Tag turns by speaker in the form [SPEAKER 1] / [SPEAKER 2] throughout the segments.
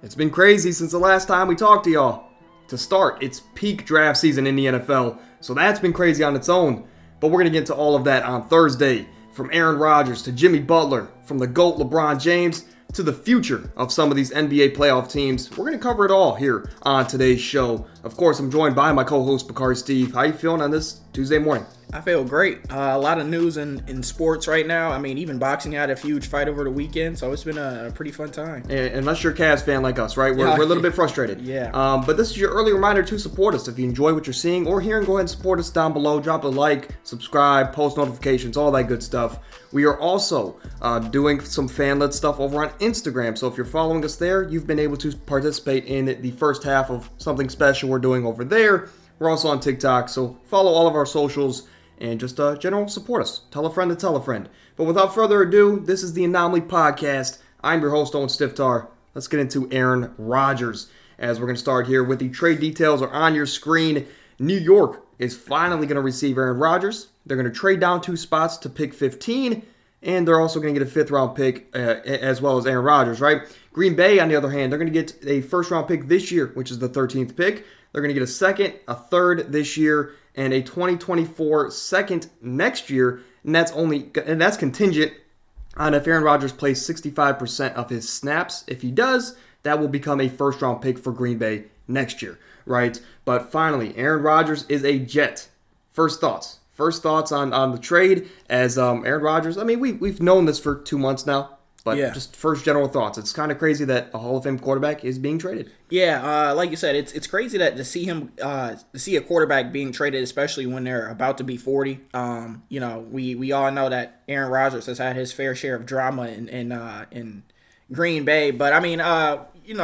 [SPEAKER 1] It's been crazy since the last time we talked to y'all. To start, it's peak draft season in the NFL, so that's been crazy on its own. But we're going to get into all of that on Thursday. From Aaron Rodgers to Jimmy Butler, from the GOAT LeBron James to the future of some of these NBA playoff teams. We're going to cover it all here on today's show. Of course, I'm joined by my co-host, Bakari Steve. How you feeling on this Tuesday morning?
[SPEAKER 2] I feel great. A lot of news in sports right now. I mean, even boxing had a huge fight over the weekend, so it's been a pretty fun time.
[SPEAKER 1] And unless you're a Cavs fan like us, right? We're a little bit frustrated.
[SPEAKER 2] Yeah.
[SPEAKER 1] But this is your early reminder to support us. If you enjoy what you're seeing or hearing, go ahead and support us down below. Drop a like, subscribe, post notifications, all that good stuff. We are also doing some fan-led stuff over on Instagram. So if you're following us there, you've been able to participate in the first half of something special we're doing over there. We're also on TikTok, so follow all of our socials and just general support us. Tell a friend to tell a friend. But without further ado, this is the Anomaly Podcast. I'm your host, Owen Stiftar. Let's get into Aaron Rodgers, as we're going to start here with the trade details are on your screen. New York is finally going to receive Aaron Rodgers. They're going to trade down 2 spots to pick 15, and they're also going to get a 5th-round pick as well as Aaron Rodgers, right? Green Bay, on the other hand, they're going to get a 1st-round pick this year, which is the 13th pick. They're going to get a 2nd, a 3rd this year, and a 2024 2nd next year, and that's contingent on if Aaron Rodgers plays 65% of his snaps. If he does, that will become a 1st-round pick for Green Bay next year, right? But finally, Aaron Rodgers is a Jet. First thoughts on the trade as Aaron Rodgers. I mean, we've known this for 2 months now. But just first general thoughts. It's kind of crazy that a Hall of Fame quarterback is being traded.
[SPEAKER 2] Yeah, like you said, it's crazy that to see a quarterback being traded, especially when they're about to be 40. We all know that Aaron Rodgers has had his fair share of drama in Green Bay. But I mean,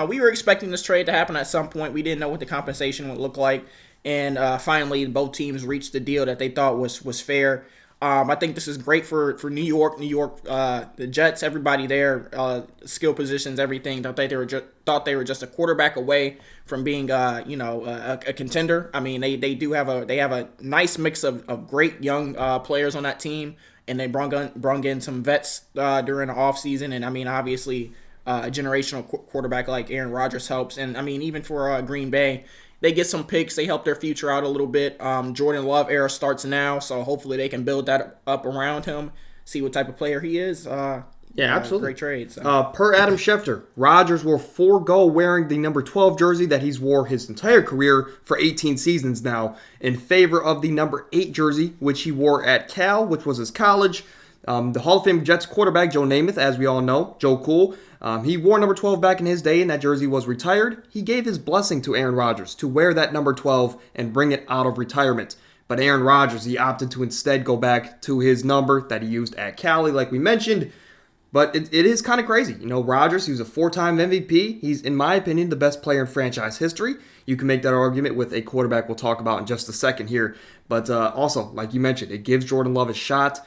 [SPEAKER 2] we were expecting this trade to happen at some point. We didn't know what the compensation would look like, and finally, both teams reached the deal that they thought was fair. I think this is great for New York. The Jets, everybody there, skill positions, everything. Thought they were just a quarterback away from being, a contender. I mean, they have a nice mix of great young players on that team, and they brung in some vets during the offseason. And I mean, obviously, a generational quarterback like Aaron Rodgers helps. And I mean, even for Green Bay, they get some picks. They help their future out a little bit. Jordan Love era starts now, so hopefully they can build that up around him, see what type of player he is.
[SPEAKER 1] Absolutely.
[SPEAKER 2] Great trade. So.
[SPEAKER 1] Per Adam Schefter, Rodgers will forego wearing the number 12 jersey that he's wore his entire career for 18 seasons now in favor of the number 8 jersey, which he wore at Cal, which was his college. The Hall of Fame Jets quarterback, Joe Namath, as we all know, Joe Cool, he wore number 12 back in his day, and that jersey was retired. He gave his blessing to Aaron Rodgers to wear that number 12 and bring it out of retirement. But Aaron Rodgers, he opted to instead go back to his number that he used at Cali, like we mentioned. But it is kind of crazy. Rodgers, he was a 4-time MVP. He's, in my opinion, the best player in franchise history. You can make that argument with a quarterback we'll talk about in just a second here. But also, like you mentioned, it gives Jordan Love a shot.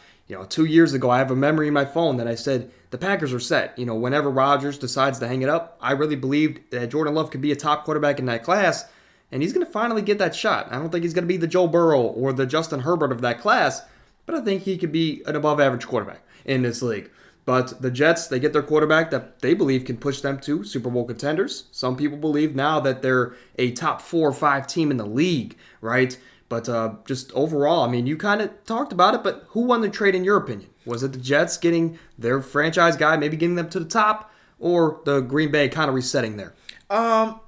[SPEAKER 1] 2 years ago, I have a memory in my phone that I said the Packers are set. Whenever Rodgers decides to hang it up, I really believed that Jordan Love could be a top quarterback in that class, and he's going to finally get that shot. I don't think he's going to be the Joe Burrow or the Justin Herbert of that class, but I think he could be an above-average quarterback in this league. But the Jets, they get their quarterback that they believe can push them to Super Bowl contenders. Some people believe now that they're a top 4 or 5 team in the league, right? But just overall, I mean, you kind of talked about it, but who won the trade in your opinion? Was it the Jets getting their franchise guy, maybe getting them to the top, or the Green Bay kind of resetting there?
[SPEAKER 2] Honestly,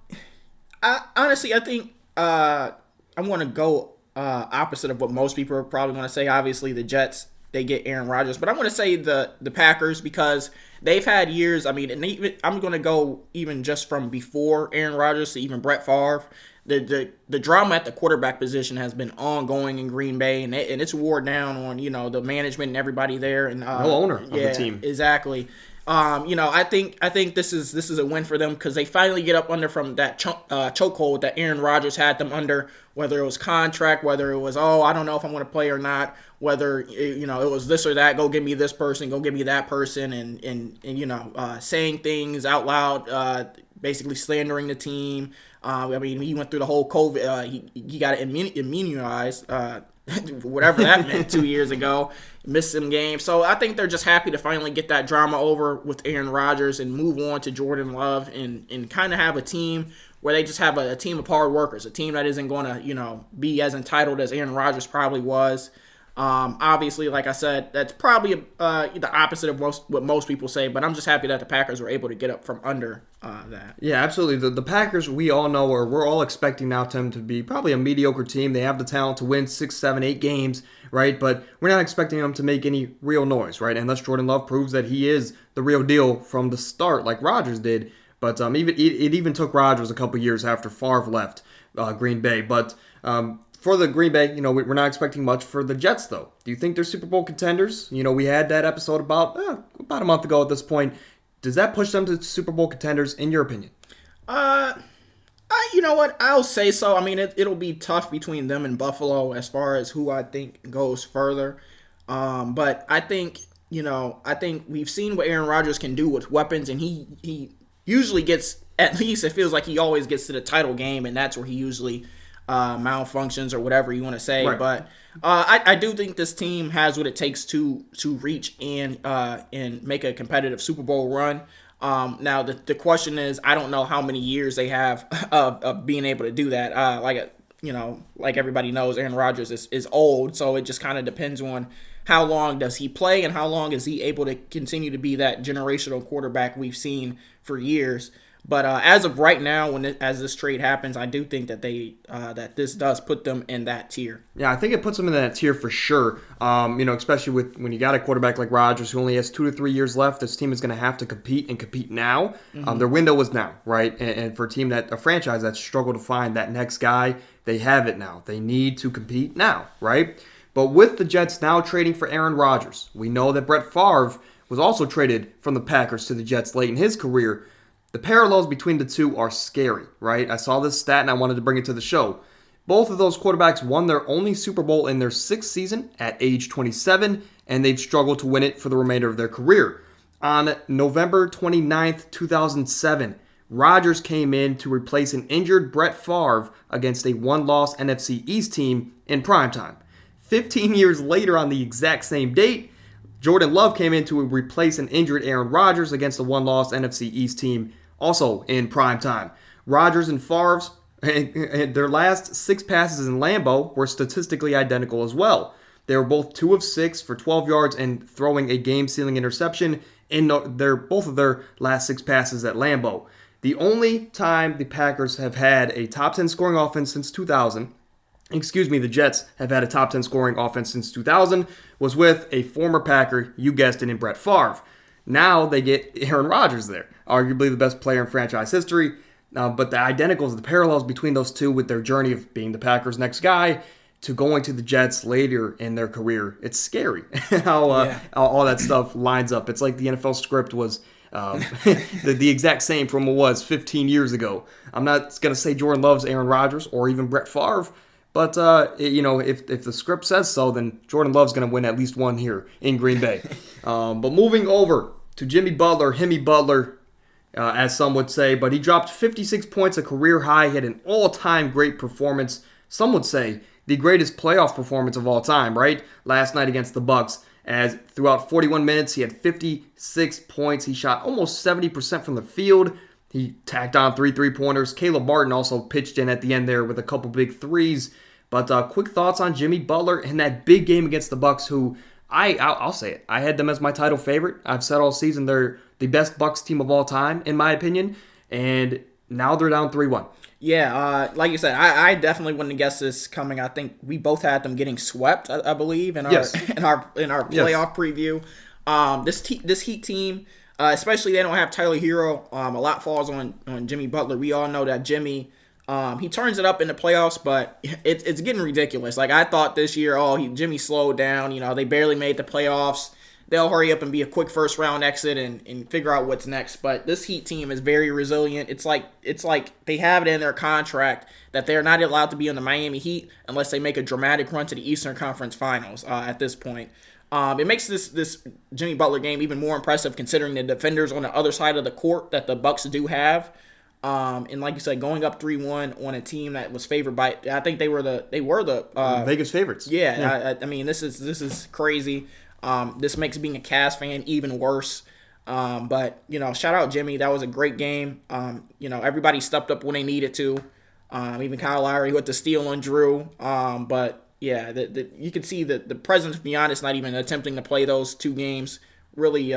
[SPEAKER 2] I think I want to go opposite of what most people are probably going to say. Obviously, the Jets, they get Aaron Rodgers, but I'm going to say the Packers because they've had years. I mean, and I'm going to go even just from before Aaron Rodgers to even Brett Favre. The drama at the quarterback position has been ongoing in Green Bay, and it's wore down on the management and everybody there. And
[SPEAKER 1] no owner of the team.
[SPEAKER 2] Exactly. I think this is a win for them because they finally get up under from that chokehold that Aaron Rodgers had them under. Whether it was contract, whether it was I don't know if I'm going to play or not. Whether it was this or that. Go give me this person. Go give me that person. And saying things out loud, basically slandering the team. I mean, he went through the whole COVID. He got immunized whatever that meant 2 years ago. Missed some games. So I think they're just happy to finally get that drama over with Aaron Rodgers and move on to Jordan Love and kind of have a team where they just have a team of hard workers, a team that isn't going to, be as entitled as Aaron Rodgers probably was. Obviously, like I said, that's probably the opposite of what most people say, but I'm just happy that the Packers were able to get up from under that.
[SPEAKER 1] Yeah, absolutely. The Packers, we all know, or we're all expecting now them to be probably a mediocre team. They have the talent to win 6, 7, 8 games, right? But we're not expecting them to make any real noise, right? Unless Jordan Love proves that he is the real deal from the start, like Rodgers did. But it even took Rodgers a couple years after Favre left Green Bay. But for the Green Bay, we're not expecting much for the Jets, though. Do you think they're Super Bowl contenders? We had that episode about a month ago at this point. Does that push them to Super Bowl contenders, in your opinion?
[SPEAKER 2] You know what? I'll say so. I mean, it'll be tough between them and Buffalo as far as who I think goes further. But I think, we've seen what Aaron Rodgers can do with weapons, and he usually gets, at least it feels like he always gets to the title game, and that's where he usually malfunctions or whatever you want to say. Right. But I do think this team has what it takes to reach and make a competitive Super Bowl run. Now the question is, I don't know how many years they have of being able to do that. Like everybody knows, Aaron Rodgers is old, so it just kind of depends on how long does he play and how long is he able to continue to be that generational quarterback we've seen for years. But as of right now, as this trade happens, I do think that that this does put them in that tier.
[SPEAKER 1] Yeah, I think it puts them in that tier for sure. Especially when you got a quarterback like Rodgers who only has 2 to 3 years left. This team is going to have to compete now. Mm-hmm. Their window is now, right? And for a franchise that struggled to find that next guy, they have it now. They need to compete now, right? But with the Jets now trading for Aaron Rodgers, we know that Brett Favre was also traded from the Packers to the Jets late in his career. The parallels between the two are scary, right? I saw this stat and I wanted to bring it to the show. Both of those quarterbacks won their only Super Bowl in their 6th season at age 27, and they've struggled to win it for the remainder of their career. On November 29th, 2007, Rodgers came in to replace an injured Brett Favre against a one-loss NFC East team in primetime. 15 years later on the exact same date, Jordan Love came in to replace an injured Aaron Rodgers against a one-loss NFC East team, also in primetime. Rodgers and Favre's, their last 6 passes in Lambeau were statistically identical as well. They were both 2 of 6 for 12 yards and throwing a game-sealing interception in both of their last 6 passes at Lambeau. The only time the Packers have had a top 10 scoring offense since 2000, the Jets have had a top 10 scoring offense since 2000, was with a former Packer, you guessed it, in Brett Favre. Now they get Aaron Rodgers there, arguably the best player in franchise history. But the identicals, the parallels between those two with their journey of being the Packers' next guy to going to the Jets later in their career, it's scary how all that stuff lines up. It's like the NFL script was the exact same from what was 15 years ago. I'm not going to say Jordan Love's Aaron Rodgers or even Brett Favre, but if the script says so, then Jordan Love's going to win at least one here in Green Bay. But moving over to Jimmy Butler, Himmy Butler, as some would say, but he dropped 56 points, a career high, hit an all-time great performance. Some would say the greatest playoff performance of all time, right? Last night against the Bucks, as throughout 41 minutes, he had 56 points. He shot almost 70% from the field. He tacked on 3 3-pointers. Caleb Martin also pitched in at the end there with a couple big threes. But quick thoughts on Jimmy Butler in that big game against the Bucks, who I'll say it. I had them as my title favorite. I've said all season they're the best Bucks team of all time, in my opinion. And now they're down 3-1.
[SPEAKER 2] Yeah, like you said, I definitely wouldn't have guessed this coming. I think we both had them getting swept, I believe, in our playoff preview. This Heat team, especially they don't have Tyler Hero. A lot falls on Jimmy Butler. We all know that Jimmy, he turns it up in the playoffs, but it's getting ridiculous. Like I thought this year, Jimmy slowed down. They barely made the playoffs. They'll hurry up and be a quick first round exit and figure out what's next. But this Heat team is very resilient. It's like they have it in their contract that they're not allowed to be on the Miami Heat unless they make a dramatic run to the Eastern Conference Finals at this point. It makes this Jimmy Butler game even more impressive considering the defenders on the other side of the court that the Bucks do have. And like you said, going up 3-1 on a team that was favored by, I think they were the
[SPEAKER 1] Vegas favorites.
[SPEAKER 2] Yeah, I mean this is crazy. This makes being a Cavs fan even worse. But shout out Jimmy. That was a great game. Everybody stepped up when they needed to. Even Kyle Lowry with the steal on Drew. But yeah, you can see that the presence of Giannis not even attempting to play those two games really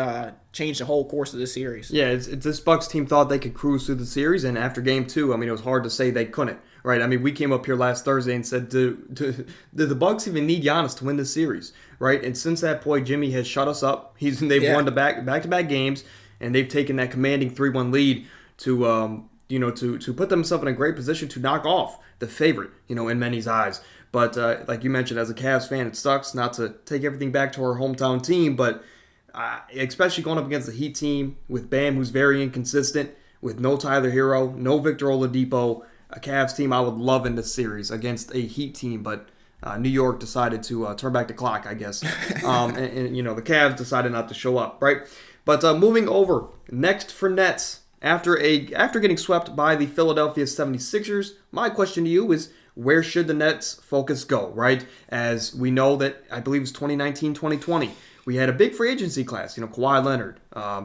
[SPEAKER 2] changed the whole course of the series.
[SPEAKER 1] Yeah, it's this Bucks team thought they could cruise through the series, and after game 2, I mean, it was hard to say they couldn't, right? I mean, we came up here last Thursday and said, do the Bucks even need Giannis to win this series, right? And since that point, Jimmy has shut us up. They've won the back-to-back games, and they've taken that commanding 3-1 lead to put themselves in a great position to knock off the favorite, in many's eyes. But like you mentioned, as a Cavs fan, it sucks not to take everything back to our hometown team, but especially going up against the Heat team with Bam, who's very inconsistent, with no Tyler Hero, no Victor Oladipo, a Cavs team I would love in this series against a Heat team, but New York decided to turn back the clock, I guess. And the Cavs decided not to show up, right? But moving over, next for Nets, after getting swept by the Philadelphia 76ers, my question to you is, where should the Nets' focus go, right? As we know that, I believe it was 2019-2020, we had a big free agency class, Kawhi Leonard,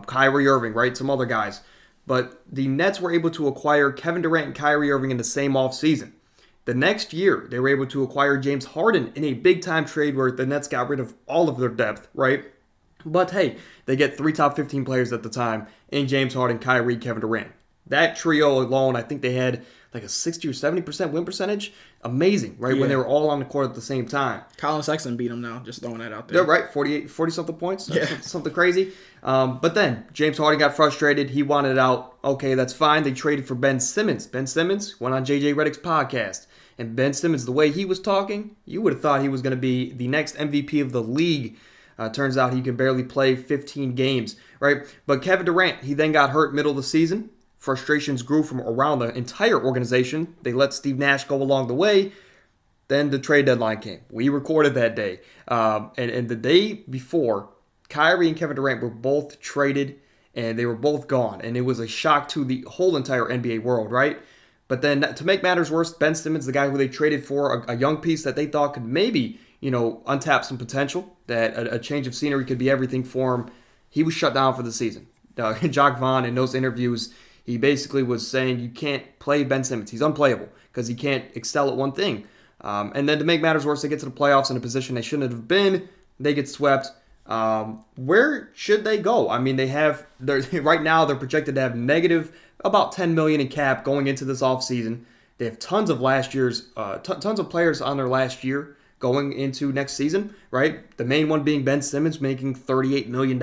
[SPEAKER 1] Kyrie Irving, right, some other guys. But the Nets were able to acquire Kevin Durant and Kyrie Irving in the same offseason. The next year, they were able to acquire James Harden in a big-time trade where the Nets got rid of all of their depth, right? But hey, they get 3 top 15 players at the time in James Harden, Kyrie, Kevin Durant. That trio alone, I think they had like a 60 or 70% win percentage. Amazing, right? Yeah. When they were all on the court at the same time.
[SPEAKER 2] Colin Sexton beat them now, just throwing that out there.
[SPEAKER 1] They're right, 40-something points, something crazy. But then James Harden got frustrated. He wanted out. Okay, that's fine. They traded for Ben Simmons. Ben Simmons went on J.J. Redick's podcast. And Ben Simmons, the way he was talking, you would have thought he was going to be the next MVP of the league. Turns out he can barely play 15 games, right? But Kevin Durant, he then got hurt middle of the season. Frustrations grew from around the entire organization. They let Steve Nash go along the way. Then the trade deadline came. We recorded that day. And the day before, Kyrie and Kevin Durant were both traded, and they were both gone. And it was a shock to the whole entire NBA world, right? But then to make matters worse, Ben Simmons, the guy who they traded for, a young piece that they thought could maybe, untap some potential, that a change of scenery could be everything for him, he was shut down for the season. Jacques Vaughn, in those interviews, he basically was saying you can't play Ben Simmons. He's unplayable because he can't excel at one thing. And then to make matters worse, they get to the playoffs in a position they shouldn't have been. They get swept. Where should they go? I mean, right now they're projected to have negative about $10 million in cap going into this offseason. They have tons of tons of players on their last year going into next season, right? The main one being Ben Simmons making $38 million.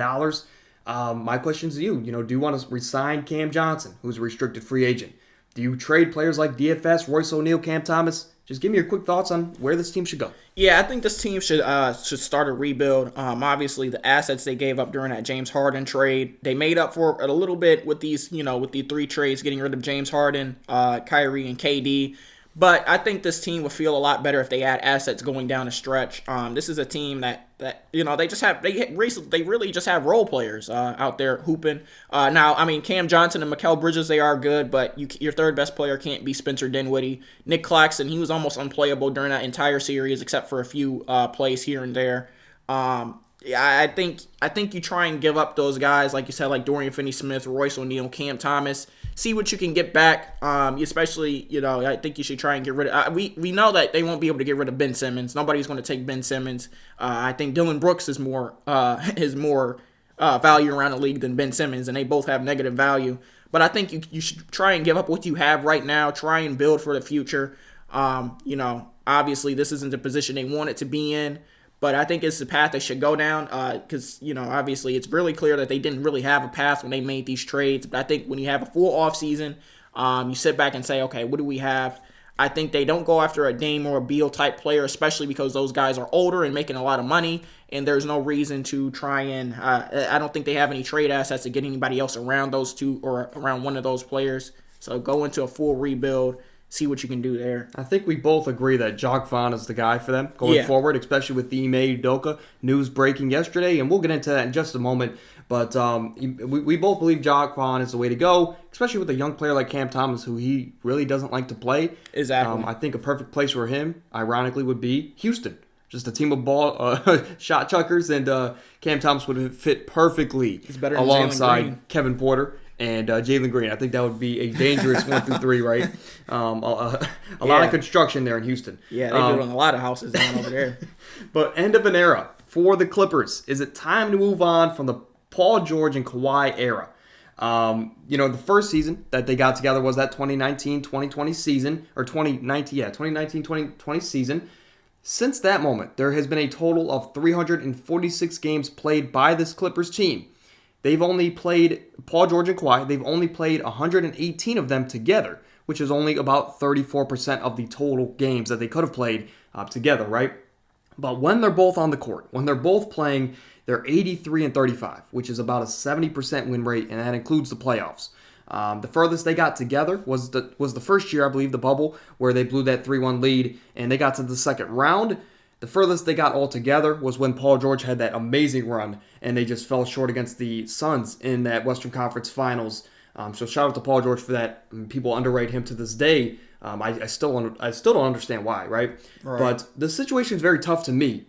[SPEAKER 1] My question to you, do you want to resign Cam Johnson, who's a restricted free agent? Do you trade players like DFS, Royce O'Neal, Cam Thomas? Just give me your quick thoughts on where this team should go.
[SPEAKER 2] Yeah, I think this team should start a rebuild. Obviously, the assets they gave up during that James Harden trade, they made up for it a little bit with these, with the 3 trades, getting rid of James Harden, Kyrie, and KD. But I think this team would feel a lot better if they had assets going down the stretch. This is a team that they really just have role players out there hooping. Now, I mean, Cam Johnson and Mikal Bridges, they are good, but your third best player can't be Spencer Dinwiddie. Nick Claxton, he was almost unplayable during that entire series except for a few plays here and there. I think you try and give up those guys, like you said, like Dorian Finney-Smith, Royce O'Neal, Cam Thomas. See what you can get back. Especially, I think you should try and get rid of. We know that they won't be able to get rid of Ben Simmons. Nobody's going to take Ben Simmons. I think Dylan Brooks is more value around the league than Ben Simmons, and they both have negative value. But I think you should try and give up what you have right now. Try and build for the future. Obviously this isn't the position they want it to be in. But I think it's the path they should go down because, obviously it's really clear that they didn't really have a path when they made these trades. But I think when you have a full offseason, you sit back and say, okay, what do we have? I think they don't go after a Dame or a Beal type player, especially because those guys are older and making a lot of money. And there's no reason to try and I don't think they have any trade assets to get anybody else around those two or around one of those players. So go into a full rebuild. See what you can do there.
[SPEAKER 1] I think we both agree that Jacques Vaughn is the guy for them going forward, especially with the Ime Udoka news breaking yesterday, and we'll get into that in just a moment. But we both believe Jaquan is the way to go, especially with a young player like Cam Thomas, who he really doesn't like to play.
[SPEAKER 2] Exactly.
[SPEAKER 1] I think a perfect place for him, ironically, would be Houston. Just a team of shot chuckers, and Cam Thomas would fit perfectly alongside Kevin Porter and Jalen Green. I think that would be a dangerous 1-3, right? A lot of construction there in Houston.
[SPEAKER 2] Yeah, they're building a lot of houses down over there.
[SPEAKER 1] But end of an era for the Clippers. Is it time to move on from the Paul George and Kawhi era? The first season that they got together was that 2019-2020 season, or 2019-2020 season. Since that moment, there has been a total of 346 games played by this Clippers team. They've only played, Paul George and Kawhi, they've only played 118 of them together, which is only about 34% of the total games that they could have played together, right? But when they're both on the court, when they're both playing, they're 83-35, which is about a 70% win rate, and that includes the playoffs. The furthest they got together was the first year, I believe, the bubble, where they blew that 3-1 lead, and they got to the second round. The furthest they got all together was when Paul George had that amazing run, and they just fell short against the Suns in that Western Conference Finals. So shout out to Paul George for that. People underrate him to this day. I still don't understand why, right? But the situation is very tough to me,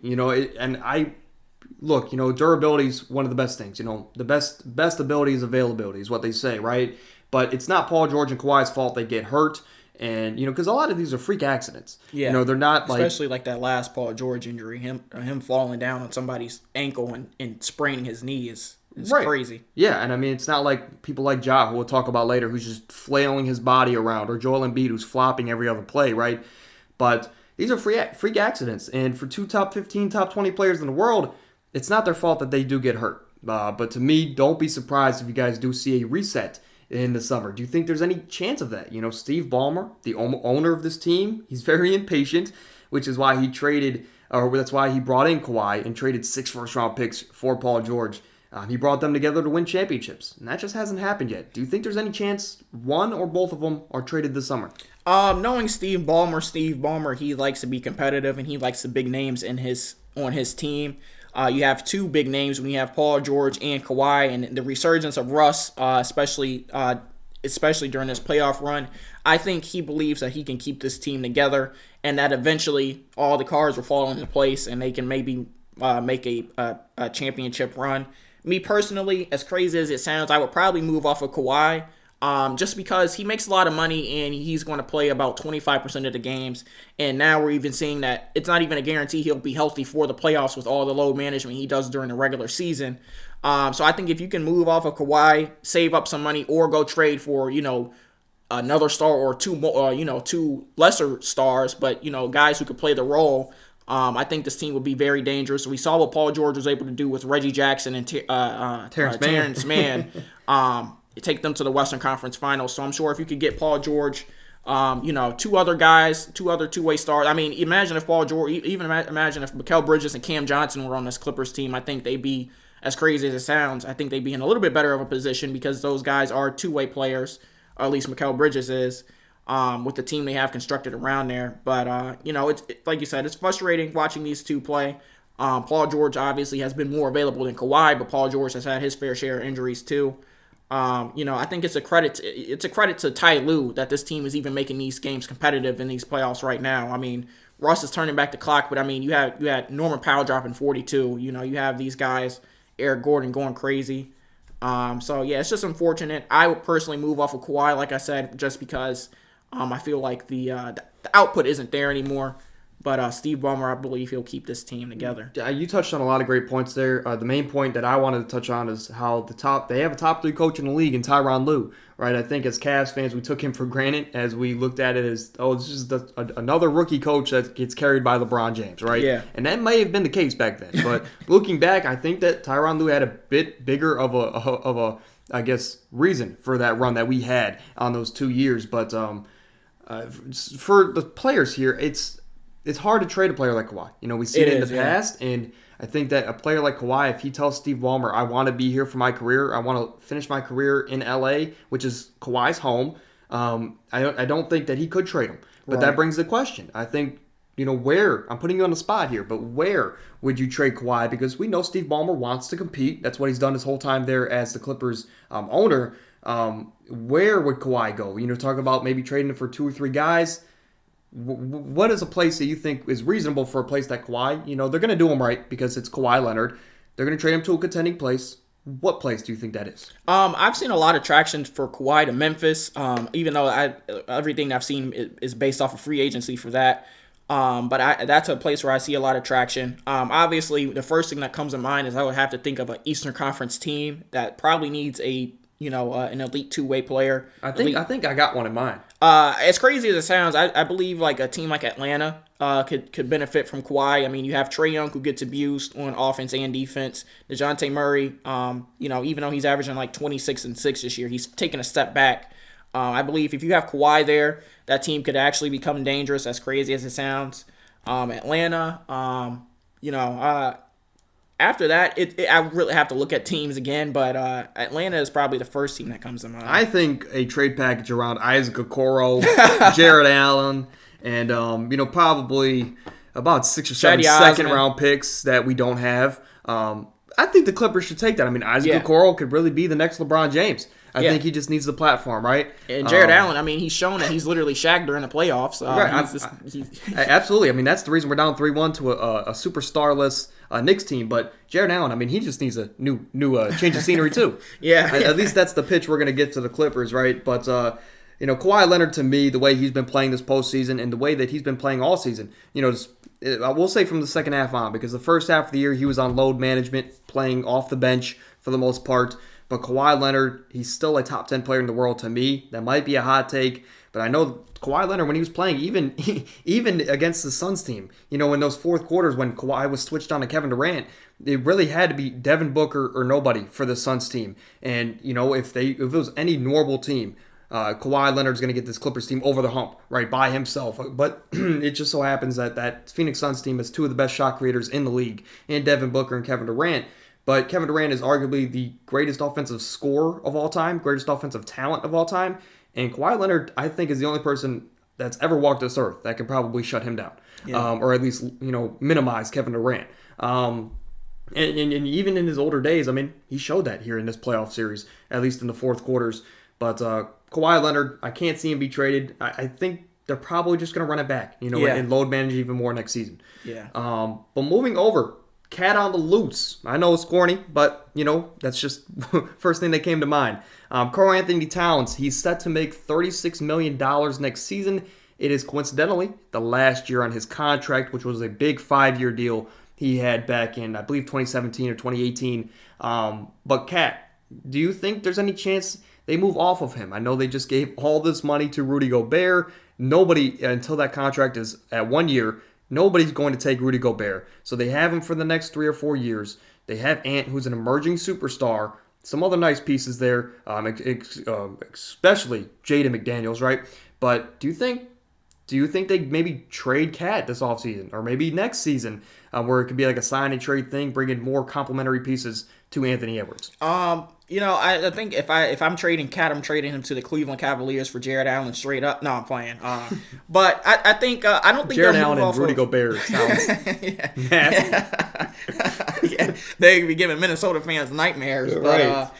[SPEAKER 1] Look, durability is one of the best things. The best ability is availability, is what they say, right? But it's not Paul George and Kawhi's fault they get hurt, and because a lot of these are freak accidents.
[SPEAKER 2] Yeah,
[SPEAKER 1] they're not
[SPEAKER 2] especially like that last Paul George injury, him falling down on somebody's ankle and spraining his knee is crazy. Yeah,
[SPEAKER 1] and it's not like people like Ja, who we'll talk about later, who's just flailing his body around, or Joel Embiid, who's flopping every other play, right? But these are freak accidents, and for two top 15, top 20 players in the world, it's not their fault that they do get hurt. But to me, don't be surprised if you guys do see a reset in the summer. Do you think there's any chance of that? Steve Ballmer, the owner of this team, he's very impatient, which is why he that's why he brought in Kawhi and traded 6 first-round picks for Paul George. He brought them together to win championships, and that just hasn't happened yet. Do you think there's any chance one or both of them are traded this summer?
[SPEAKER 2] Knowing Steve Ballmer, he likes to be competitive, and he likes the big names on his team. You have 2 big names when you have Paul George and Kawhi, and the resurgence of Russ, especially during this playoff run. I think he believes that he can keep this team together, and that eventually all the cards will fall into place, and they can maybe make a championship run. Me personally, as crazy as it sounds, I would probably move off of Kawhi. Just because he makes a lot of money and he's going to play about 25% of the games. And now we're even seeing that it's not even a guarantee he'll be healthy for the playoffs with all the load management he does during the regular season. So I think if you can move off of Kawhi, save up some money, or go trade for, another star or 2 lesser stars, but, guys who could play the role, I think this team would be very dangerous. We saw what Paul George was able to do with Reggie Jackson and Terrence Mann. Take them to the Western Conference Finals. So I'm sure if you could get Paul George, 2 other guys, 2 other two-way stars. Imagine if Paul George, imagine if Mikal Bridges and Cam Johnson were on this Clippers team. I think they'd be, as crazy as it sounds, I think they'd be in a little bit better of a position because those guys are two-way players, or at least Mikal Bridges is, with the team they have constructed around there. But, it's like you said, it's frustrating watching these 2 play. Paul George obviously has been more available than Kawhi, but Paul George has had his fair share of injuries too. I think it's a credit to Ty Lue that this team is even making these games competitive in these playoffs right now. Russ is turning back the clock, but you had Norman Powell dropping 42. You have these guys, Eric Gordon going crazy. So yeah, it's just unfortunate. I would personally move off of Kawhi, like I said, just because I feel like the output isn't there anymore. But Steve Ballmer, I believe he'll keep this team together.
[SPEAKER 1] You touched on a lot of great points there. The main point that I wanted to touch on is how they have a top 3 coach in the league in Tyronn Lue, right? I think as Cavs fans, we took him for granted as we looked at it as, this is another rookie coach that gets carried by LeBron James, right?
[SPEAKER 2] Yeah.
[SPEAKER 1] And that may have been the case back then. But looking back, I think that Tyronn Lue had a bit bigger of a I guess, reason for that run that we had on those 2 years. But for the players here, it's hard to trade a player like Kawhi. We see it in the past, and I think that a player like Kawhi, if he tells Steve Ballmer, I want to be here for my career, I want to finish my career in LA, which is Kawhi's home, I don't think that he could trade him. But that brings the question. I think where, I'm putting you on the spot here, but where would you trade Kawhi? Because we know Steve Ballmer wants to compete. That's what he's done his whole time there as the Clippers owner. Where would Kawhi go? Talk about maybe trading him for 2 or 3 guys. What is a place that you think is reasonable for a place that Kawhi? They're going to do him right because it's Kawhi Leonard. They're going to trade him to a contending place. What place do you think that is?
[SPEAKER 2] I've seen a lot of traction for Kawhi to Memphis, even though everything I've seen is based off of free agency for that. But that's a place where I see a lot of traction. Obviously, the first thing that comes to mind is I would have to think of an Eastern Conference team that probably needs an elite two-way player.
[SPEAKER 1] I think I got one in mind.
[SPEAKER 2] As crazy as it sounds, I believe like a team like Atlanta could benefit from Kawhi. I mean, you have Trae Young who gets abused on offense and defense. DeJounte Murray, even though he's averaging like 26 and 6 this year, he's taken a step back. I believe if you have Kawhi there, that team could actually become dangerous, as crazy as it sounds. Atlanta, after that, I really have to look at teams again, but Atlanta is probably the first team that comes to mind.
[SPEAKER 1] I think a trade package around Isaac Okoro, Jared Allen, and probably about 6 or 7 second-round picks that we don't have. I think the Clippers should take that. I mean, Isaac Okoro could really be the next LeBron James. I think he just needs the platform, right?
[SPEAKER 2] And Jared Allen, I mean, he's shown that he's literally Shaq during the playoffs.
[SPEAKER 1] Right. Absolutely. I mean, that's the reason we're down 3-1 to a superstar-less Knicks team. But Jared Allen, I mean, he just needs a new change of scenery too. At least that's the pitch we're going to get to the Clippers, right? But Kawhi Leonard, to me, the way he's been playing this postseason and the way that he's been playing all season, I will say from the second half on, because the first half of the year he was on load management, playing off the bench for the most part. But Kawhi Leonard, he's still a top 10 player in the world to me. That might be a hot take, but I know Kawhi Leonard, when he was playing, even against the Suns team, in those fourth quarters when Kawhi was switched on to Kevin Durant, it really had to be Devin Booker or nobody for the Suns team. And, if it was any normal team, Kawhi Leonard's going to get this Clippers team over the hump, right, by himself. But it just so happens that Phoenix Suns team has 2 of the best shot creators in the league, and Devin Booker and Kevin Durant. But Kevin Durant is arguably the greatest offensive scorer of all time, greatest offensive talent of all time. And Kawhi Leonard, I think, is the only person that's ever walked this earth that can probably shut him down. Or at least, minimize Kevin Durant. And even in his older days, I mean, he showed that here in this playoff series, at least in the fourth quarters. But Kawhi Leonard, I can't see him be traded. I think they're probably just going to run it back, and load manage even more next season. But moving over, Cat on the loose. I know it's corny, but, that's just first thing that came to mind. Karl Anthony Towns, he's set to make $36 million next season. It is coincidentally the last year on his contract, which was a big 5-year deal he had back in, I believe, 2017 or 2018. But Cat, do you think there's any chance they move off of him? I know they just gave all this money to Rudy Gobert. Nobody, until that contract is at 1 year, nobody's going to take Rudy Gobert. So they have him for the next 3 or 4 years. They have Ant, who's an emerging superstar. Some other nice pieces there, especially Jaden McDaniels, right? But do you think they maybe trade Cat this offseason or maybe next season where it could be like a sign and trade thing, bringing more complementary pieces to Anthony Edwards?
[SPEAKER 2] I think if I'm trading Cat, I'm trading him to the Cleveland Cavaliers for Jared Allen straight up. No, I'm playing. But I think I don't think
[SPEAKER 1] Jared Allen and Rudy Gobert sounds.
[SPEAKER 2] They could be giving Minnesota fans nightmares. But,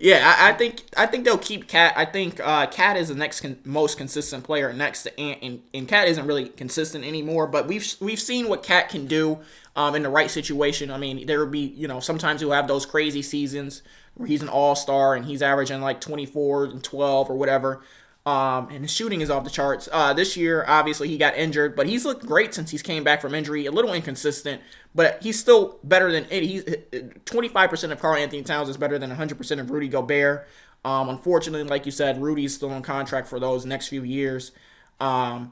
[SPEAKER 2] I think they'll keep Cat. I think Cat is the next most consistent player next to Ant, and Cat isn't really consistent anymore. But we've seen what Cat can do in the right situation. I mean, there will be sometimes he'll have those crazy seasons where he's an all-star and he's averaging like 24 and 12 or whatever. And his shooting is off the charts. This year, obviously, he got injured, but he's looked great since he's came back from injury. A little inconsistent, but he's still better than 25% of Karl Anthony Towns is better than 100% of Rudy Gobert. Unfortunately, like you said, Rudy's still on contract for those next few years. The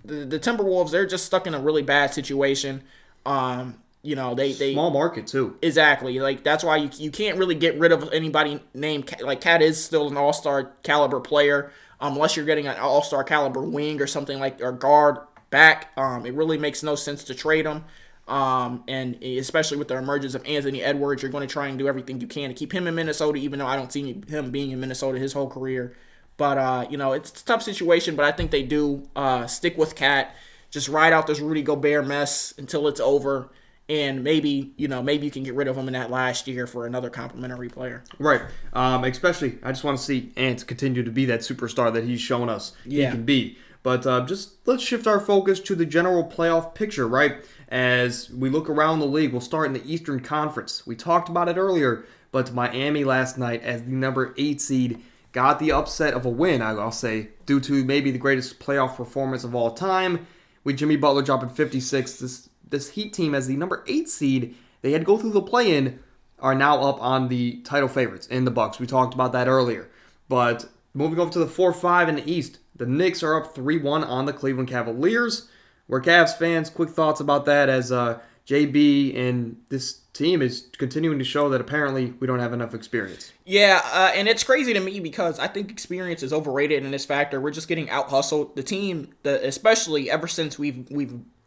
[SPEAKER 2] Timberwolves, they're just stuck in a really bad situation. They
[SPEAKER 1] small market too.
[SPEAKER 2] Exactly. Like that's why you can't really get rid of anybody named like Cat is still an all-star caliber player unless you're getting an all-star caliber wing or something like or guard back. It really makes no sense to trade him. And especially with the emergence of Anthony Edwards, you're going to try and do everything you can to keep him in Minnesota, even though I don't see him being in Minnesota his whole career. But it's a tough situation. But I think they do stick with Cat. just ride out this Rudy Gobert mess until it's over. And maybe you can get rid of him in that last year for another complimentary player.
[SPEAKER 1] Right. Especially, I just want to see Ant continue to be that superstar that he's shown us he can be. But just let's shift our focus to the general playoff picture, right? As we look around the league, we'll start in the Eastern Conference. We talked about it earlier, but Miami last night as the number 8 seed got the upset of a win, I'll say, due to maybe the greatest playoff performance of all time, with Jimmy Butler dropping 56. This Heat team as the number 8 seed, they had to go through the play-in, are now up on the title favorites in the Bucks. We talked about that earlier. But moving over to the 4-5 in the East, the Knicks are up 3-1 on the Cleveland Cavaliers. We're Cavs fans. Quick thoughts about that as JB and this team is continuing to show that apparently we don't have enough experience.
[SPEAKER 2] Yeah, and it's crazy to me because I think experience is overrated in this factor. We're just getting out-hustled. The team, especially ever since we've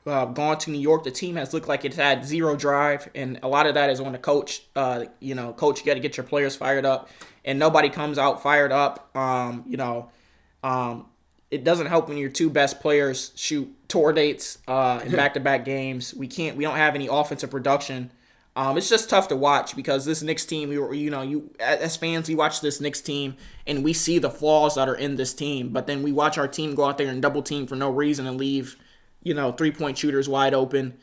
[SPEAKER 2] gone to New York, the team has looked like it's had zero drive, and a lot of that is on the coach. Coach, you got to get your players fired up, and nobody comes out fired up. It doesn't help when your two best players shoot tour dates in back-to-back games. We don't have any offensive production. It's just tough to watch because this Knicks team, as fans, we watch this Knicks team and we see the flaws that are in this team, but then we watch our team go out there and double team for no reason and leave 3-point shooters wide open.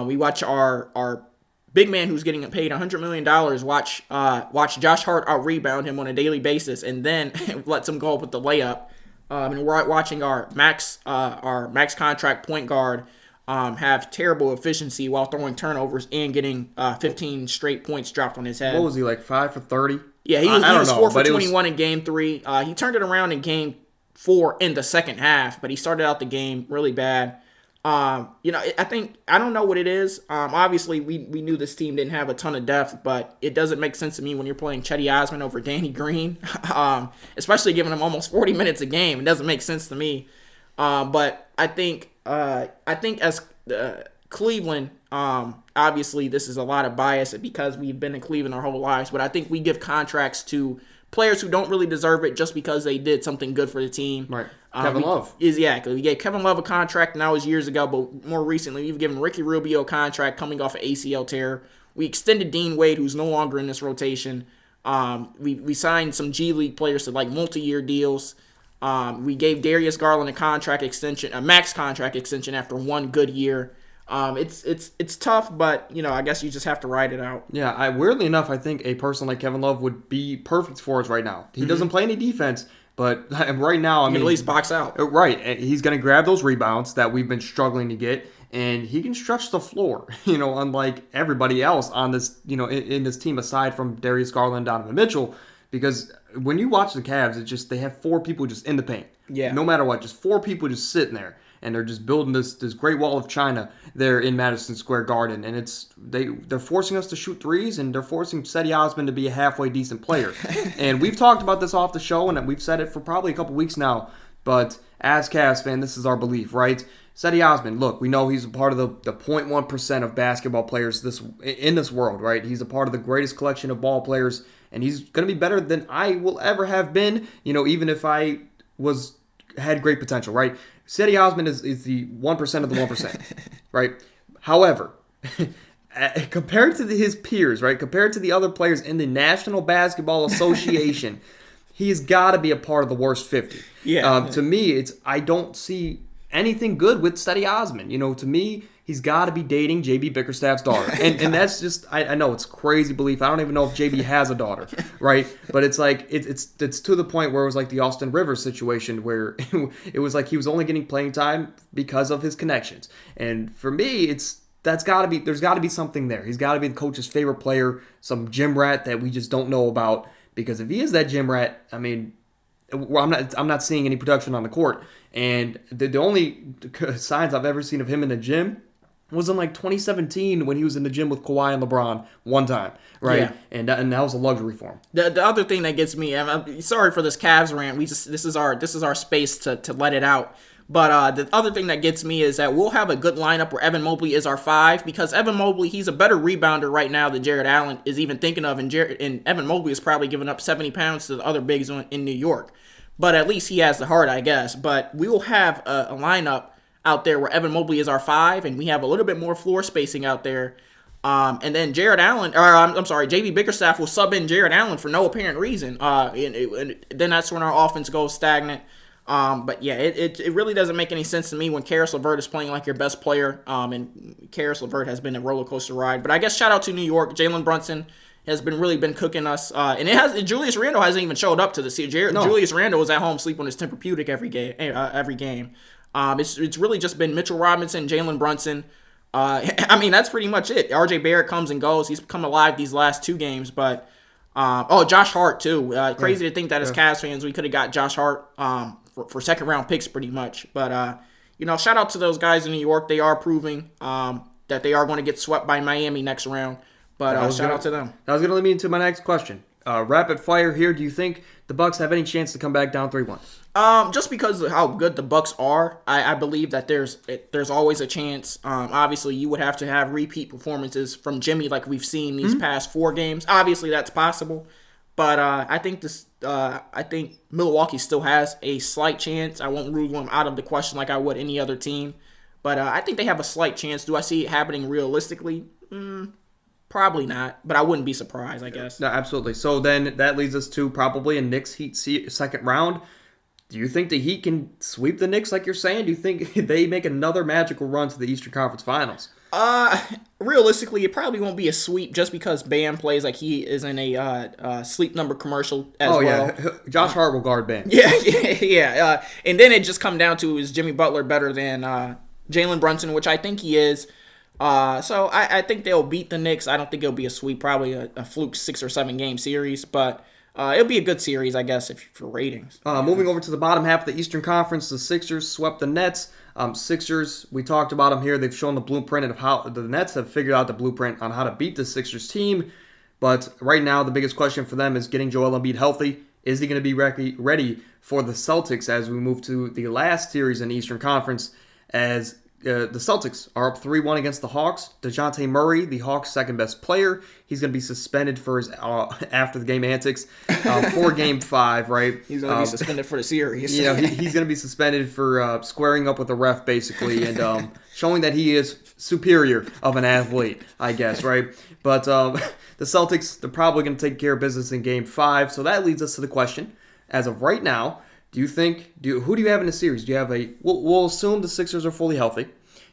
[SPEAKER 2] We watch our big man who's getting paid $100 million watch Josh Hart out-rebound him on a daily basis and then lets him go up with the layup. And we're watching our max contract point guard have terrible efficiency while throwing turnovers and getting 15 straight points dropped on his head.
[SPEAKER 1] What was he, like 5 for 30?
[SPEAKER 2] Yeah, he was 4 for 21 in Game 3. He turned it around in Game 4 in the second half, but he started out the game really bad. I don't know what it is. Obviously, we knew this team didn't have a ton of depth, but it doesn't make sense to me when you're playing Chetty Osman over Danny Green, especially giving him almost 40 minutes a game. It doesn't make sense to me. But I think as Cleveland, obviously this is a lot of bias because we've been in Cleveland our whole lives, but I think we give contracts to players who don't really deserve it just because they did something good for the team.
[SPEAKER 1] Right. Kevin Love.
[SPEAKER 2] Exactly. We gave Kevin Love a contract, and that was years ago, but more recently we've given Ricky Rubio a contract coming off an ACL tear. We extended Dean Wade, who's no longer in this rotation. We signed some G League players to like multi-year deals. We gave Darius Garland a max contract extension after one good year. It's tough, but I guess you just have to ride it out.
[SPEAKER 1] Yeah, weirdly enough, I think a person like Kevin Love would be perfect for us right now. He doesn't play any defense, but right now,
[SPEAKER 2] he can at least box out.
[SPEAKER 1] Right, he's going to grab those rebounds that we've been struggling to get, and he can stretch the floor. Unlike everybody else on this, in this team aside from Darius Garland and Donovan Mitchell, because when you watch the Cavs, it's just they have 4 people just in the paint.
[SPEAKER 2] Yeah.
[SPEAKER 1] No matter what, just 4 people just sitting there. And they're just building this great wall of China there in Madison Square Garden. And they're forcing us to shoot threes, and they're forcing Cedi Osman to be a halfway decent player. And we've talked about this off the show, and we've said it for probably a couple weeks now. But as Cavs fan, this is our belief, right? Cedi Osman, look, we know he's a part of the 0.1% of basketball players in this world, right? He's a part of the greatest collection of ball players, and he's going to be better than I will ever have been, even if I had great potential, right? Cedi Osman is the 1% of the 1%, right? However, compared to his peers, right? Compared to the other players in the National Basketball Association, he's got to be a part of the worst 50.
[SPEAKER 2] Yeah.
[SPEAKER 1] To me, I don't see anything good with Cedi Osman. To me, he's got to be dating JB Bickerstaff's daughter. And that's just, I know it's crazy belief. I don't even know if JB has a daughter, right? But it's like, it's to the point where it was like the Austin Rivers situation where it was like he was only getting playing time because of his connections. And for me, there's got to be something there. He's got to be the coach's favorite player, some gym rat that we just don't know about. Because if he is that gym rat, I mean, I'm not seeing any production on the court. And the only signs I've ever seen of him in the gym was in like 2017 when he was in the gym with Kawhi and LeBron one time, right? Yeah. And that was a luxury for him.
[SPEAKER 2] The other thing that gets me, I'm sorry for this Cavs rant. This is our space to let it out. But the other thing that gets me is that we'll have a good lineup where Evan Mobley is our 5 because Evan Mobley, he's a better rebounder right now than Jared Allen is even thinking of, and Evan Mobley is probably giving up 70 pounds to the other bigs in New York. But at least he has the heart, I guess. But we will have a lineup out there where Evan Mobley is our 5, and we have a little bit more floor spacing out there. And then JB Bickerstaff will sub in Jared Allen for no apparent reason. And then that's when our offense goes stagnant. But yeah, it really doesn't make any sense to me when Karis LeVert is playing like your best player. And Karis LeVert has been a roller coaster ride. But I guess shout out to New York. Jalen Brunson has been cooking us. And Julius Randle hasn't even showed up to the series. No. Julius Randle was at home sleeping on his Tempur-Pedic every game. It's really just been Mitchell Robinson, Jalen Brunson. That's pretty much it. RJ Barrett comes and goes. He's come alive these last 2 games, but Josh Hart too. Crazy to think that as Cavs fans we could have got Josh Hart for second round picks pretty much. But shout out to those guys in New York. They are proving that they are going to get swept by Miami next round. But shout out to them.
[SPEAKER 1] That was going to lead me into my next question. Rapid fire here. Do you think the Bucks have any chance to come back down 3-1?
[SPEAKER 2] Just because of how good the Bucks are, I believe that there's always a chance. Obviously, you would have to have repeat performances from Jimmy like we've seen these past 4 games. Obviously, that's possible, but I think Milwaukee still has a slight chance. I won't rule them out of the question like I would any other team, but I think they have a slight chance. Do I see it happening realistically? Probably not, but I wouldn't be surprised, I guess.
[SPEAKER 1] No, absolutely. So then that leads us to probably a Knicks Heat second round. Do you think the Heat can sweep the Knicks like you're saying? Do you think they make another magical run to the Eastern Conference Finals?
[SPEAKER 2] Realistically, it probably won't be a sweep just because Bam plays like he is in a Sleep Number commercial as well.
[SPEAKER 1] Yeah, Josh Hart will guard Bam.
[SPEAKER 2] Yeah. And then it just come down to, is Jimmy Butler better than Jalen Brunson, which I think he is. So I think they'll beat the Knicks. I don't think it'll be a sweep, probably a fluke 6 or 7 game series, but it'll be a good series, I guess, for ratings.
[SPEAKER 1] Moving over to the bottom half of the Eastern Conference, the Sixers swept the Nets. Sixers, we talked about them here. They've shown the blueprint of how the Nets have figured out the blueprint on how to beat the Sixers team. But right now, the biggest question for them is getting Joel Embiid healthy. Is he going to be ready for the Celtics as we move to the last series in the Eastern Conference, as the Celtics are up 3-1 against the Hawks. DeJounte Murray, the Hawks' second-best player, he's going to be suspended for his after-the-game antics for Game 5, right?
[SPEAKER 2] He's going to be suspended for the series.
[SPEAKER 1] He's going to be suspended for squaring up with the ref, basically, and showing that he is superior of an athlete, I guess, right? But the Celtics, they're probably going to take care of business in Game 5, so that leads us to the question, as of right now, who do you have in the series? Do you have we'll assume the Sixers are fully healthy.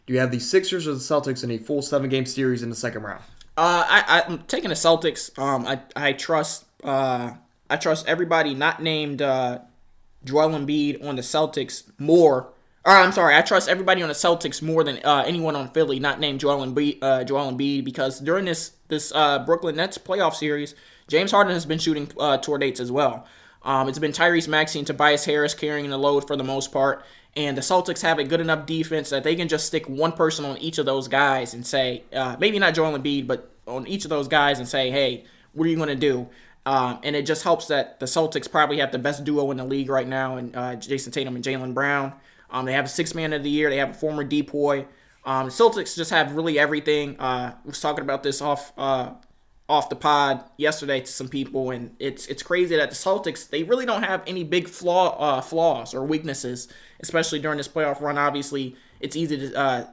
[SPEAKER 1] Do you have the Sixers or the Celtics in a full 7-game series in the second round?
[SPEAKER 2] I'm taking the Celtics. I trust everybody not named Joel Embiid on the Celtics more. I trust everybody on the Celtics more than anyone on Philly not named Joel Embiid, because during this Brooklyn Nets playoff series, James Harden has been shooting tour dates as well. It's been Tyrese Maxey and Tobias Harris carrying the load for the most part. And the Celtics have a good enough defense that they can just stick one person on each of those guys and say, maybe not Joel Embiid, but on each of those guys and say, hey, what are you going to do? And it just helps that the Celtics probably have the best duo in the league right now, and Jason Tatum and Jaylen Brown. They have a 6th man of the year. They have a former depoy. The Celtics just have really everything. I was talking about this off the pod yesterday to some people, and it's crazy that the Celtics, they really don't have any big flaws or weaknesses, especially during this playoff run. Obviously, it's easy to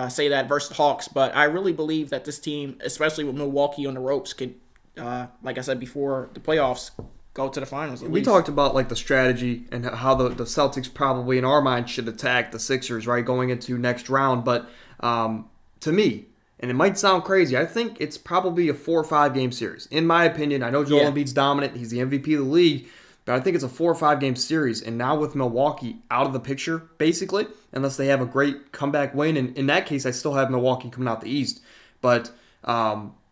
[SPEAKER 2] say that versus the Hawks, but I really believe that this team, especially with Milwaukee on the ropes, could, like I said before, the playoffs, go to the finals.
[SPEAKER 1] We talked about the strategy and how the Celtics probably, in our mind, should attack the Sixers, right, going into next round, but to me, and it might sound crazy, I think it's probably a 4 or 5 game series. In my opinion, I know Joel Embiid's dominant. He's the MVP of the league. But I think it's a 4 or 5 game series. And now with Milwaukee out of the picture, basically, unless they have a great comeback win. And in that case, I still have Milwaukee coming out the East. But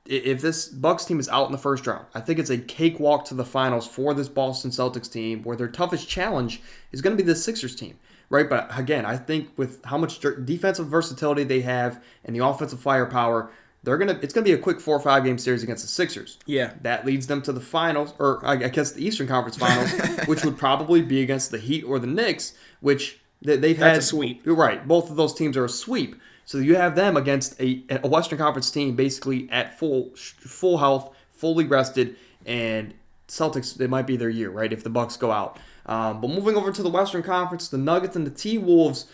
[SPEAKER 1] if this Bucks team is out in the first round, I think it's a cakewalk to the finals for this Boston Celtics team, where their toughest challenge is going to be the Sixers team. Right, but again, I think with how much defensive versatility they have and the offensive firepower, it's gonna be a quick 4 or 5 game series against the Sixers.
[SPEAKER 2] Yeah,
[SPEAKER 1] that leads them to the finals, or I guess the Eastern Conference Finals, which would probably be against the Heat or the Knicks, which they've had.
[SPEAKER 2] That's a sweep.
[SPEAKER 1] You're right. Both of those teams are a sweep. So you have them against a Western Conference team basically at full health, fully rested, and Celtics, it might be their year, right? If the Bucks go out. But moving over to the Western Conference, the Nuggets and the T-Wolves,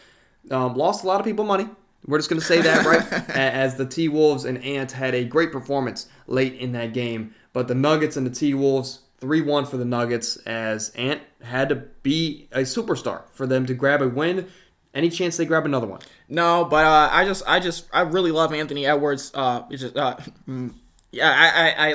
[SPEAKER 1] lost a lot of people money. We're just going to say that, right? As the T-Wolves and Ant had a great performance late in that game. But the Nuggets and the T-Wolves, 3-1 for the Nuggets, as Ant had to be a superstar for them to grab a win. Any chance they grab another one?
[SPEAKER 2] No, but I really love Anthony Edwards. I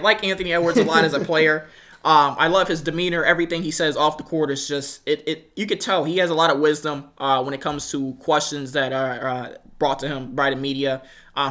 [SPEAKER 2] like Anthony Edwards a lot as a player. I love his demeanor. Everything he says off the court is just you could tell he has a lot of wisdom when it comes to questions that are brought to him by the media.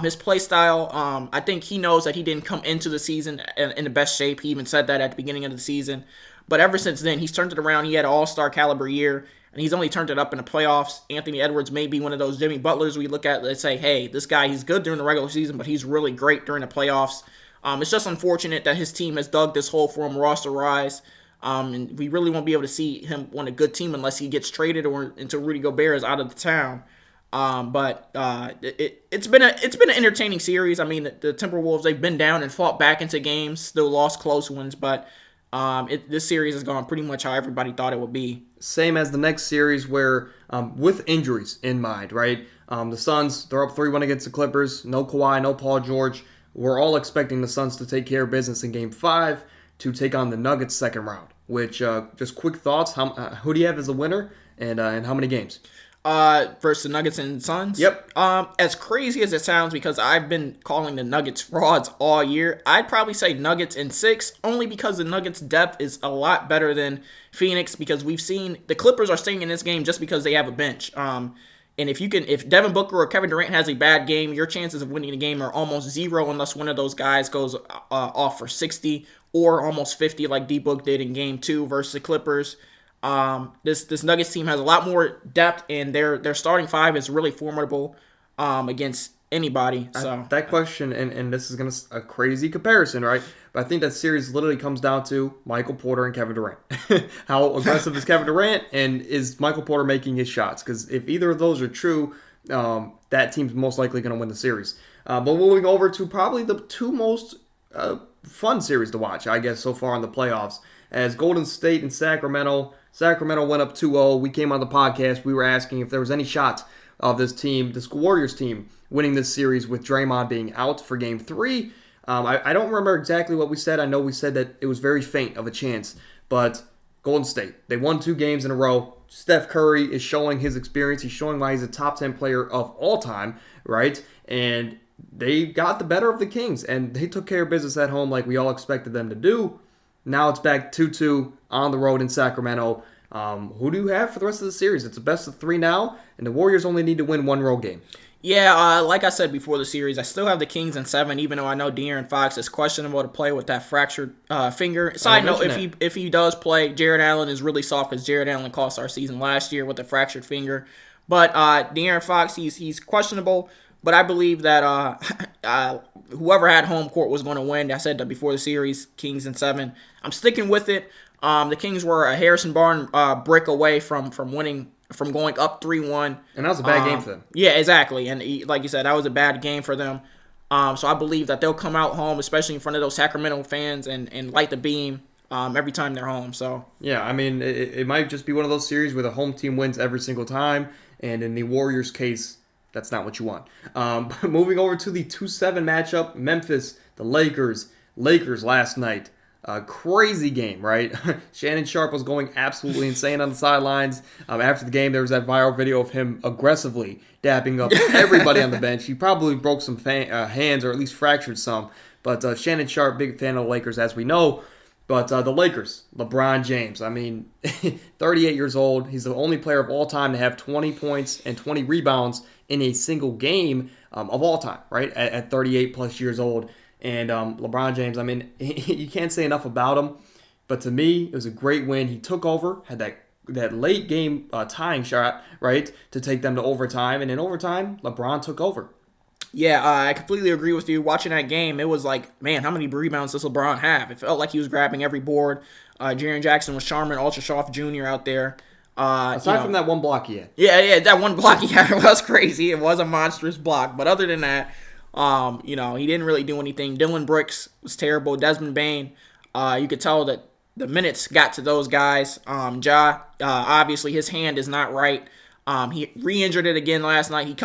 [SPEAKER 2] His play style, I think he knows that he didn't come into the season in the best shape. He even said that at the beginning of the season. But ever since then, he's turned it around. He had an all-star caliber year, and he's only turned it up in the playoffs. Anthony Edwards may be one of those Jimmy Butlers we look at and say, hey, this guy, he's good during the regular season, but he's really great during the playoffs. It's just unfortunate that his team has dug this hole for him roster-wise. And we really won't be able to see him on a good team unless he gets traded or until Rudy Gobert is out of the town. But it's been an entertaining series. I mean, the Timberwolves, they've been down and fought back into games, still lost close ones, but this series has gone pretty much how everybody thought it would be.
[SPEAKER 1] Same as the next series where, with injuries in mind, right? The Suns, they're up 3-1 against the Clippers. No Kawhi, no Paul George. We're all expecting the Suns to take care of business in Game 5 to take on the Nuggets second round. Which, just quick thoughts, who do you have as a winner and how many games?
[SPEAKER 2] Versus the Nuggets and Suns?
[SPEAKER 1] Yep.
[SPEAKER 2] As crazy as it sounds, because I've been calling the Nuggets frauds all year, I'd probably say Nuggets in 6, only because the Nuggets' depth is a lot better than Phoenix, because we've seen the Clippers are staying in this game just because they have a bench. And if Devin Booker or Kevin Durant has a bad game, your chances of winning the game are almost zero unless one of those guys goes off for 60 or almost 50 like D-Book did in Game 2 versus the Clippers. This Nuggets team has a lot more depth, and their starting five is really formidable against anybody. So
[SPEAKER 1] that question, and this is a crazy comparison, right? But I think that series literally comes down to Michael Porter and Kevin Durant. How aggressive is Kevin Durant, and is Michael Porter making his shots? Because if either of those are true, that team's most likely going to win the series. But moving over to probably the two most fun series to watch, I guess, so far in the playoffs, as Golden State and Sacramento. Sacramento went up 2-0. We came on the podcast. We were asking if there was any shots of this team, this Warriors team, winning this series with Draymond being out for Game 3. I don't remember exactly what we said. I know we said that it was very faint of a chance. But Golden State, they won 2 games in a row. Steph Curry is showing his experience. He's showing why he's a top 10 player of all time, right? And they got the better of the Kings, and they took care of business at home like we all expected them to do. Now it's back 2-2 on the road in Sacramento. Who do you have for the rest of the series? It's a best of 3 now, and the Warriors only need to win 1 road game.
[SPEAKER 2] Yeah, like I said before the series, I still have the Kings in 7, even though I know De'Aaron Fox is questionable to play with that fractured finger. Side note, if he does play, Jared Allen is really soft because Jared Allen cost our season last year with a fractured finger. But De'Aaron Fox, he's questionable. But I believe that whoever had home court was going to win. I said that before the series, Kings in 7. I'm sticking with it. The Kings were a Harrison Barnes brick away from winning, from going up 3-1.
[SPEAKER 1] And that was a bad game for them.
[SPEAKER 2] Yeah, exactly. And like you said, that was a bad game for them. So I believe that they'll come out home, especially in front of those Sacramento fans, and light the beam every time they're home. So
[SPEAKER 1] yeah, I mean, it might just be one of those series where the home team wins every single time. And in the Warriors' case, that's not what you want. Moving over to the 2-7 matchup, Memphis, the Lakers. Lakers last night. Crazy game, right? Shannon Sharp was going absolutely insane on the sidelines. After the game, there was that viral video of him aggressively dapping up everybody on the bench. He probably broke some hands or at least fractured some. But Shannon Sharp, big fan of the Lakers, as we know. But the Lakers, LeBron James, I mean, 38 years old. He's the only player of all time to have 20 points and 20 rebounds in a single game of all time, right? At 38 plus years old. And LeBron James, I mean, you can't say enough about him. But to me, it was a great win. He took over, had that late game tying shot, right, to take them to overtime. And in overtime, LeBron took over.
[SPEAKER 2] Yeah, I completely agree with you. Watching that game, it was like, man, how many rebounds does LeBron have? It felt like he was grabbing every board. Jaren Jackson was charming, Ultra Soft Jr. out there.
[SPEAKER 1] Aside from that one block he had.
[SPEAKER 2] Yeah, that one block he had was crazy. It was a monstrous block. But other than that, he didn't really do anything. Dylan Brooks was terrible. Desmond Bane, you could tell that the minutes got to those guys. Obviously his hand is not right. He re-injured it again last night.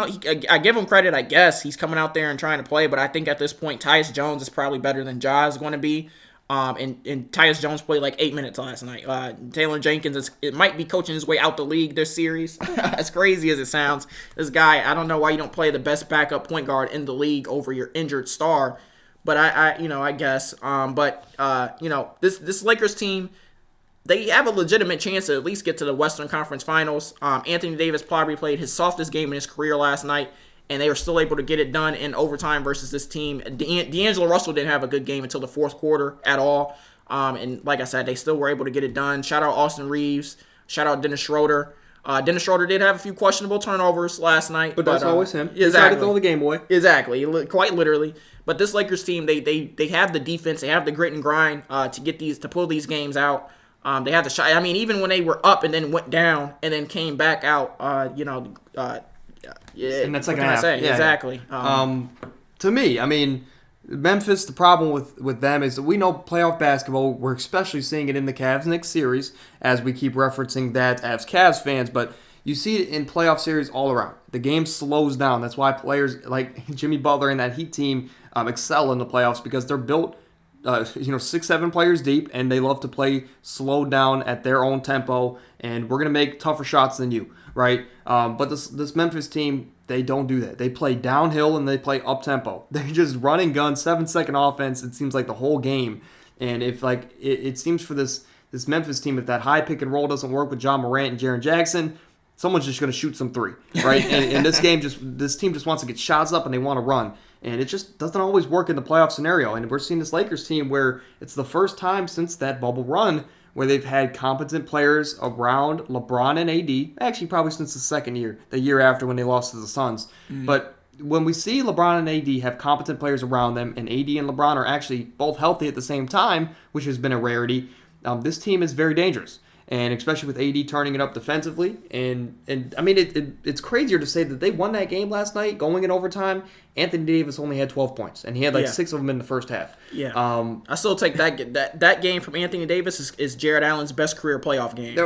[SPEAKER 2] I give him credit, I guess. He's coming out there and trying to play, but I think at this point, Tyus Jones is probably better than Ja is going to be. And Tyus Jones played like 8 minutes last night. Taylor Jenkins it might be coaching his way out the league this series. As crazy as it sounds, this guy, I don't know why you don't play the best backup point guard in the league over your injured star. But I guess. This Lakers team, they have a legitimate chance to at least get to the Western Conference Finals. Anthony Davis probably played his softest game in his career last night, and they were still able to get it done in overtime versus this team. D'Angelo Russell didn't have a good game until the fourth quarter at all. And like I said, they still were able to get it done. Shout out Austin Reeves. Shout out Dennis Schroeder. Dennis Schroeder did have a few questionable turnovers last night.
[SPEAKER 1] But that's always him.
[SPEAKER 2] Exactly.
[SPEAKER 1] He tried to throw the game away.
[SPEAKER 2] Exactly. Quite literally. But this Lakers team, they have the defense. They have the grit and grind to pull these games out. They had the shot. I mean, even when they were up and then went down and then came back out,
[SPEAKER 1] and that's like
[SPEAKER 2] what can I say? Yeah, exactly.
[SPEAKER 1] To me, I mean, Memphis, the problem with them is that we know playoff basketball, we're especially seeing it in the Cavs-Knicks series, as we keep referencing that as Cavs fans, but you see it in playoff series all around. The game slows down. That's why players like Jimmy Butler and that Heat team excel in the playoffs, because they're built 6-7 players deep, and they love to play slow down at their own tempo, and we're going to make tougher shots than you, right? But this Memphis team, they don't do that. They play downhill and they play up-tempo. They're just running gun, 7-second offense, it seems like the whole game. And if it seems for this Memphis team, if that high pick and roll doesn't work with John Morant and Jaren Jackson, someone's just going to shoot some three, right? and this team just wants to get shots up and they want to run. And it just doesn't always work in the playoff scenario. And we're seeing this Lakers team where it's the first time since that bubble run where they've had competent players around LeBron and AD. Actually, probably since the second year, the year after when they lost to the Suns. Mm-hmm. But when we see LeBron and AD have competent players around them, and AD and LeBron are actually both healthy at the same time, which has been a rarity, this team is very dangerous. And especially with AD turning it up defensively. And I mean, it's crazier to say that they won that game last night going in overtime. Anthony Davis only had 12 points, and he had 6 of them in the first half.
[SPEAKER 2] Yeah. I still take that game from Anthony Davis is Jared Allen's best career playoff game.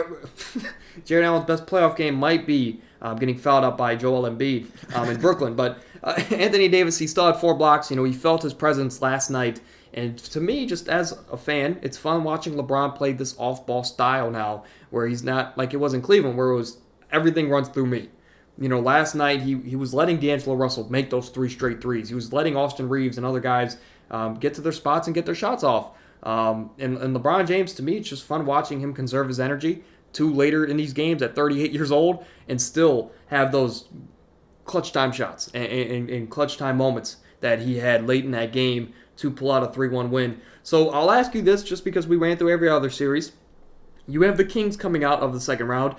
[SPEAKER 1] Jared Allen's best playoff game might be getting fouled up by Joel Embiid in Brooklyn. But Anthony Davis, he still had 4 blocks. He felt his presence last night. And to me, just as a fan, it's fun watching LeBron play this off-ball style now, where he's not like it was in Cleveland, where it was everything runs through me. Last night he was letting D'Angelo Russell make those 3 straight threes. He was letting Austin Reeves and other guys get to their spots and get their shots off. And LeBron James, to me, it's just fun watching him conserve his energy to later in these games at 38 years old and still have those clutch time shots and clutch time moments that he had late in that game to pull out a 3-1 win. So I'll ask you this, just because we ran through every other series. You have the Kings coming out of the second round.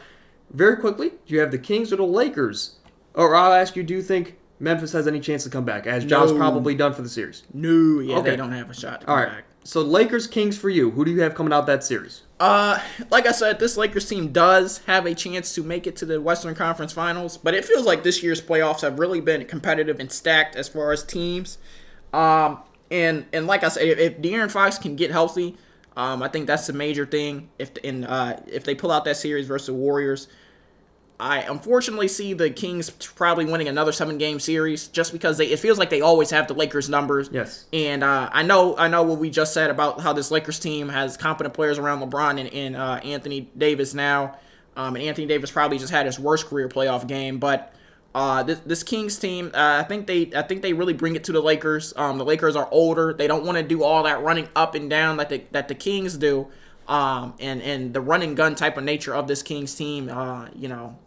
[SPEAKER 1] Very quickly, do you have the Kings or the Lakers? Or I'll ask you, do you think Memphis has any chance to come back, as John's probably done for the series?
[SPEAKER 2] No, they don't have a shot to come back.
[SPEAKER 1] So Lakers, Kings for you. Who do you have coming out that series?
[SPEAKER 2] Like I said, this Lakers team does have a chance to make it to the Western Conference Finals, but it feels like this year's playoffs have really been competitive and stacked as far as teams. And like I said, if De'Aaron Fox can get healthy, I think that's the major thing. If they pull out that series versus the Warriors, I unfortunately see the Kings probably winning another 7-game series, just because it feels like they always have the Lakers numbers.
[SPEAKER 1] Yes.
[SPEAKER 2] And I know what we just said about how this Lakers team has competent players around LeBron and Anthony Davis now. And Anthony Davis probably just had his worst career playoff game, but this Kings team, I think they really bring it to the Lakers. The Lakers are older; they don't want to do all that running up and down that the Kings do. And the run and gun type of nature of this Kings team,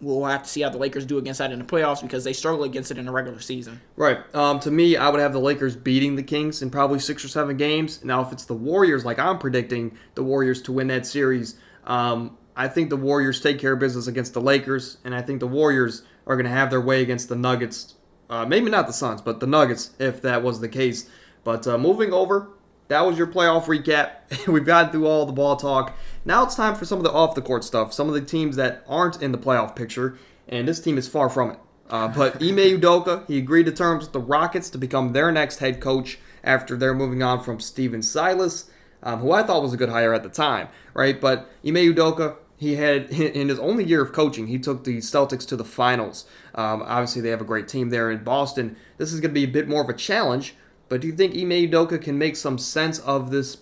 [SPEAKER 2] we'll have to see how the Lakers do against that in the playoffs, because they struggle against it in the regular season.
[SPEAKER 1] Right. To me, I would have the Lakers beating the Kings in probably 6 or 7 games. Now, if it's the Warriors, like I'm predicting the Warriors to win that series, I think the Warriors take care of business against the Lakers, and I think the Warriors are going to have their way against the Nuggets. Maybe not the Suns, but the Nuggets, if that was the case. But moving over, that was your playoff recap. We've gotten through all the ball talk. Now it's time for some of the off-the-court stuff, some of the teams that aren't in the playoff picture, and this team is far from it. But Ime Udoka, he agreed to terms with the Rockets to become their next head coach after they're moving on from Steven Silas, who I thought was a good hire at the time, right? But Ime Udoka, he had, in his only year of coaching, he took the Celtics to the finals. Obviously, they have a great team there in Boston. This is going to be a bit more of a challenge, but do you think Ime Udoka can make some sense of this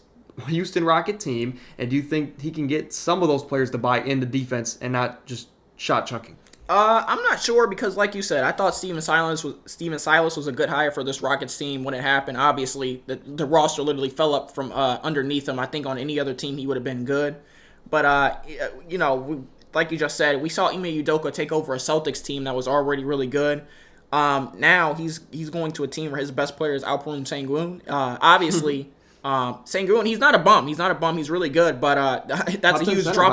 [SPEAKER 1] Houston Rocket team, and do you think he can get some of those players to buy into defense and not just shot chucking?
[SPEAKER 2] I'm not sure because, like you said, I thought Steven Silas was a good hire for this Rockets team when it happened. Obviously, the roster literally fell up from underneath him. I think on any other team he would have been good. But, like you just said, we saw Ime Udoka take over a Celtics team that was already really good. Now he's going to a team where his best player is Alperen Sengun. Obviously, Sengun, he's not a bum. He's really good, but that's a huge drop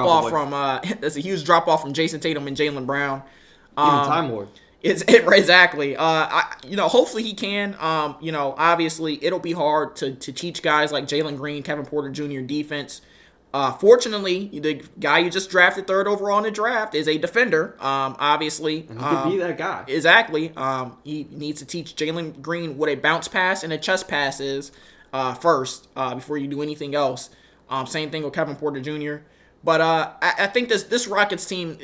[SPEAKER 2] off from Jason Tatum and Jaylen Brown.
[SPEAKER 1] Even Time Lord.
[SPEAKER 2] Exactly. Hopefully he can. Obviously it'll be hard to teach guys like Jalen Green, Kevin Porter Jr. defense. Fortunately, the guy you just drafted third overall in the draft is a defender. Obviously,
[SPEAKER 1] and he could be that guy.
[SPEAKER 2] Exactly. He needs to teach Jalen Green what a bounce pass and a chest pass is first before you do anything else. Same thing with Kevin Porter Jr. But I think this Rockets team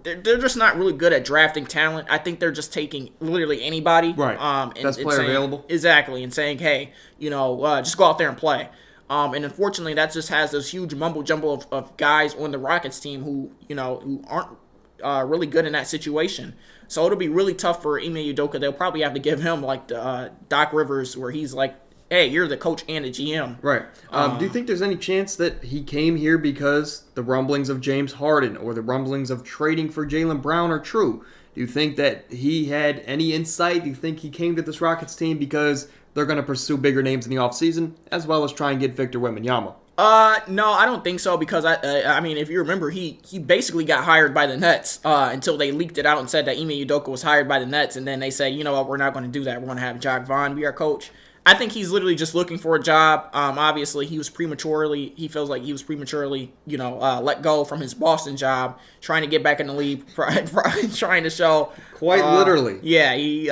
[SPEAKER 2] they're just not really good at drafting talent. I think they're just taking literally anybody.
[SPEAKER 1] Right. Best player available.
[SPEAKER 2] Exactly, and saying, hey, just go out there and play. And unfortunately, that just has this huge mumbo jumbo of guys on the Rockets team who aren't really good in that situation. So it'll be really tough for Ime Udoka. They'll probably have to give him like the Doc Rivers, where he's like, hey, you're the coach and the GM.
[SPEAKER 1] Right. Do you think there's any chance that he came here because the rumblings of James Harden or the rumblings of trading for Jaylen Brown are true? Do you think that he had any insight? Do you think he came to this Rockets team because they're going to pursue bigger names in the offseason, as well as try and get Victor Wembanyama?
[SPEAKER 2] No, I don't think so, because I mean, if you remember, he basically got hired by the Nets until they leaked it out and said that Ime Udoka was hired by the Nets, and then they said, you know what, we're not going to do that. We're going to have Jacques Vaughn be our coach. I think he's literally just looking for a job. Obviously, he feels like he was prematurely, let go from his Boston job, trying to get back in the league, trying to show.
[SPEAKER 1] Quite literally.
[SPEAKER 2] Yeah, he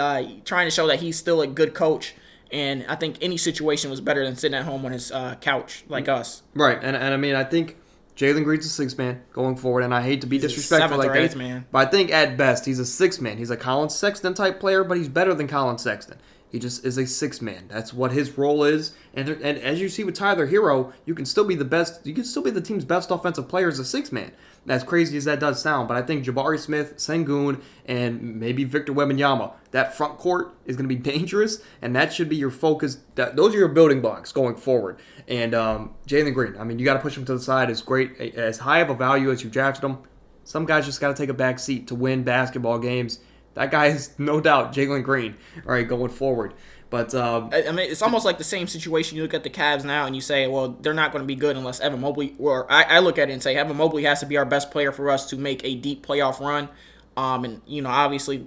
[SPEAKER 2] trying to show that he's still a good coach. And I think any situation was better than sitting at home on his couch like us.
[SPEAKER 1] Right, and I mean, I think Jalen Green's a sixth man going forward, and I hate to be disrespectful like that,
[SPEAKER 2] man.
[SPEAKER 1] But I think at best he's a sixth man. He's a Colin Sexton type player, but he's better than Colin Sexton. He just is a sixth man. That's what his role is. And as you see with Tyler Hero, you can still be the best. You can still be the team's best offensive player as a sixth man. As crazy as that does sound, but I think Jabari Smith, Sengun, and maybe Victor Wembanyama, that front court is going to be dangerous, and that should be your focus. Those are your building blocks going forward. And Jalen Green, I mean, you got to push him to the side. As great, as high of a value as you drafted him, some guys just got to take a back seat to win basketball games. That guy is no doubt Jalen Green, all right, going forward. But
[SPEAKER 2] I mean, it's almost like the same situation. You look at the Cavs now and you say, well, they're not going to be good unless Evan Mobley, or I look at it and say Evan Mobley has to be our best player for us to make a deep playoff run. And, obviously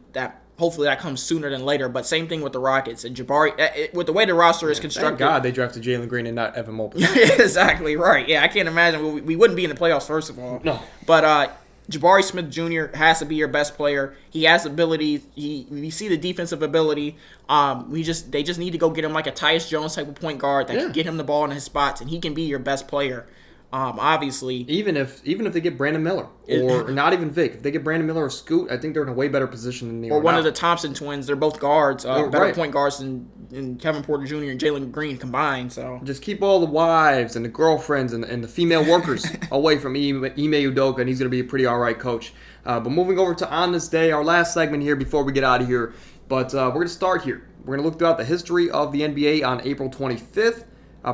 [SPEAKER 2] hopefully that comes sooner than later. But same thing with the Rockets and Jabari. With the way the roster is constructed.
[SPEAKER 1] Thank God they drafted Jalen Green and not Evan Mobley.
[SPEAKER 2] Exactly, right. Yeah, I can't imagine. We wouldn't be in the playoffs, first of all.
[SPEAKER 1] No.
[SPEAKER 2] But Jabari Smith Jr. has to be your best player. He has ability. We see the defensive ability. They just need to go get him like a Tyus Jones type of point guard that can get him the ball in his spots, and he can be your best player. Obviously,
[SPEAKER 1] even if they get Brandon Miller or not even Vic, if they get Brandon Miller or Scoot, I think they're in a way better position than they are.
[SPEAKER 2] Or one
[SPEAKER 1] now.
[SPEAKER 2] of the Thompson twins. They're both guards, better point guards than Kevin Porter Jr. and Jalen Green combined. So
[SPEAKER 1] just keep all the wives and the girlfriends and the female workers away from Ime Udoka, and he's going to be a pretty all right coach. But moving over to On This Day, our last segment here before we get out of here. But we're going to start here. We're going to look throughout the history of the NBA on April 25th.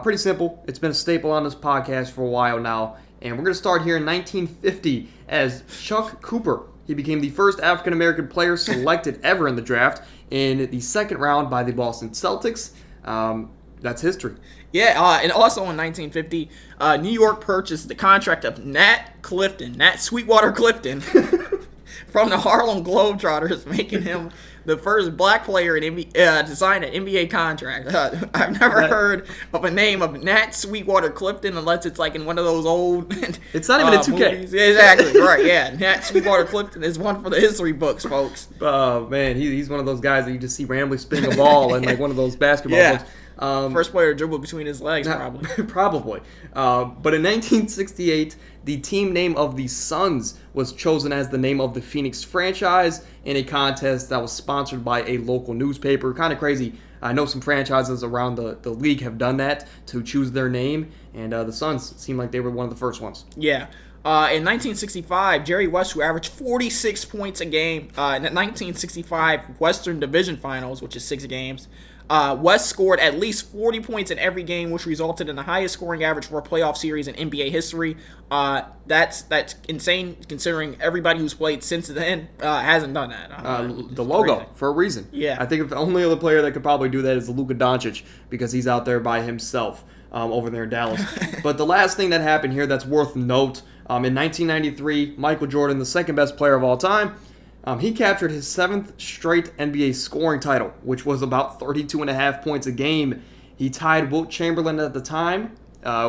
[SPEAKER 1] Pretty simple. It's been a staple on this podcast for a while now. And we're going to start here in 1950 as Chuck Cooper. He became the first African-American player selected ever in the draft in the second round by the Boston Celtics. That's history.
[SPEAKER 2] Yeah, and also in 1950, New York purchased the contract of Nat Sweetwater Clifton from the Harlem Globetrotters, making him the first black player to sign an NBA contract. I've never heard of a name of Nat Sweetwater Clifton unless it's like in one of those old.
[SPEAKER 1] It's not even a 2K.
[SPEAKER 2] Movies. Yeah, exactly, right, yeah. Nat Sweetwater Clifton is one for the history books, folks.
[SPEAKER 1] Oh, man, he's one of those guys that you just see randomly spinning a ball in like one of those basketball books.
[SPEAKER 2] First player to dribble between his legs, probably.
[SPEAKER 1] Probably. But in 1968, the team name of the Suns was chosen as the name of the Phoenix franchise in a contest that was sponsored by a local newspaper. Kind of crazy. I know some franchises around the league have done that to choose their name, and the Suns seemed like they were one of the first ones.
[SPEAKER 2] Yeah. In 1965, Jerry West, who averaged 46 points a game in the 1965 Western Division Finals, which is 6 games, West scored at least 40 points in every game, which resulted in the highest scoring average for a playoff series in NBA history. That's insane, considering everybody who's played since then hasn't done that.
[SPEAKER 1] The logo, crazy. For a reason.
[SPEAKER 2] Yeah.
[SPEAKER 1] I think if the only other player that could probably do that is Luka Doncic, because he's out there by himself over there in Dallas. But the last thing that happened here that's worth note, in 1993, Michael Jordan, the second best player of all time, he captured his 7th straight NBA scoring title, which was about 32.5 points a game. He tied Wilt Chamberlain at the time,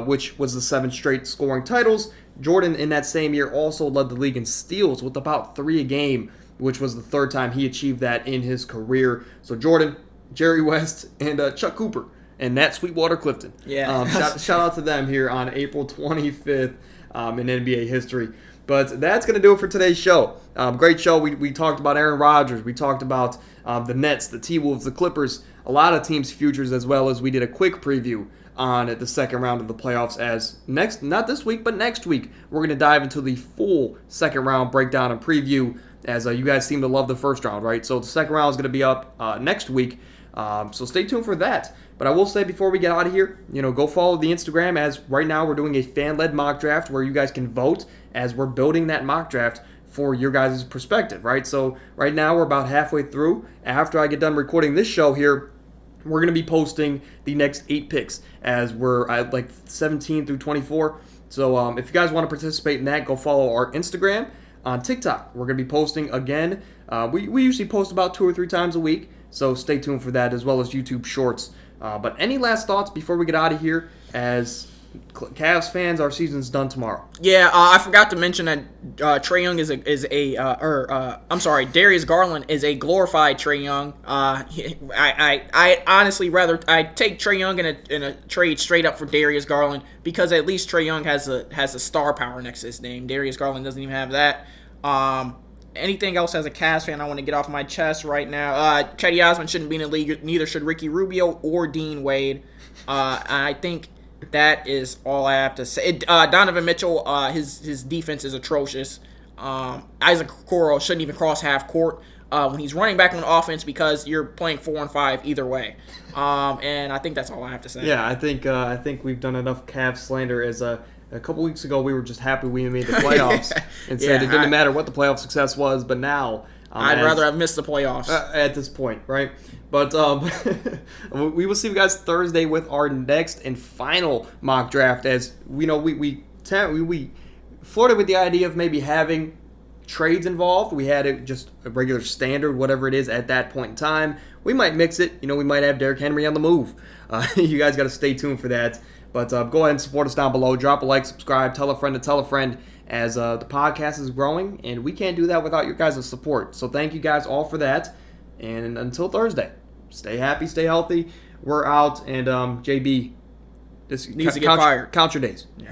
[SPEAKER 1] which was the 7 straight scoring titles. Jordan, in that same year, also led the league in steals with about 3 a game, which was the 3rd time he achieved that in his career. So Jordan, Jerry West, and Chuck Cooper, and Nat Sweetwater Clifton.
[SPEAKER 2] Yeah.
[SPEAKER 1] Shout out to them here on April 25th. In NBA history. But that's going to do it for today's show. Great show. We talked about Aaron Rodgers. We talked about the Nets, the T-Wolves, the Clippers, a lot of teams' futures, as well as we did a quick preview on the second round of the playoffs. As next, not this week, but next week, we're going to dive into the full second round breakdown and preview, as you guys seem to love the first round, right? So the second round is going to be up next week. So stay tuned for that. But I will say before we get out of here, go follow the Instagram, as right now we're doing a fan-led mock draft where you guys can vote as we're building that mock draft for your guys' perspective, right? So right now we're about halfway through. After I get done recording this show here, we're going to be posting the next 8 picks as we're at like 17 through 24. So if you guys want to participate in that, go follow our Instagram. On TikTok, we're going to be posting again. We usually post about 2 or 3 times a week, so stay tuned for that, as well as YouTube Shorts. But any last thoughts before we get out of here? As Cavs fans, our season's done tomorrow.
[SPEAKER 2] Yeah, I forgot to mention that Trae Young Darius Garland is a glorified Trae Young. I honestly I'd take Trae Young in a trade straight up for Darius Garland, because at least Trae Young has a star power next to his name. Darius Garland doesn't even have that. Anything else as a Cavs fan I want to get off my chest right now? Chetty Osman shouldn't be in the league. Neither should Ricky Rubio or Dean Wade. I think that is all I have to say. Donovan Mitchell, his defense is atrocious. Isaac Okoro shouldn't even cross half court when he's running back on offense, because you're playing 4-on-5 either way. And I think that's all I have to say.
[SPEAKER 1] Yeah, I think we've done enough Cavs slander. As a couple weeks ago, we were just happy we made the playoffs and said it didn't matter what the playoff success was, but now
[SPEAKER 2] I'd rather have missed the playoffs
[SPEAKER 1] at this point, right? But we will see you guys Thursday with our next and final mock draft. As we know, we flirted with the idea of maybe having trades involved. We had it just a regular standard, whatever it is at that point in time. We might mix it. We might have Derrick Henry on the move. You guys got to stay tuned for that. But go ahead and support us down below. Drop a like, subscribe, tell a friend to tell a friend, as the podcast is growing, and we can't do that without your guys' support. So thank you guys all for that. And until Thursday, stay happy, stay healthy. We're out, and JB,
[SPEAKER 2] needs to get fired.
[SPEAKER 1] Count your days.
[SPEAKER 2] Yeah.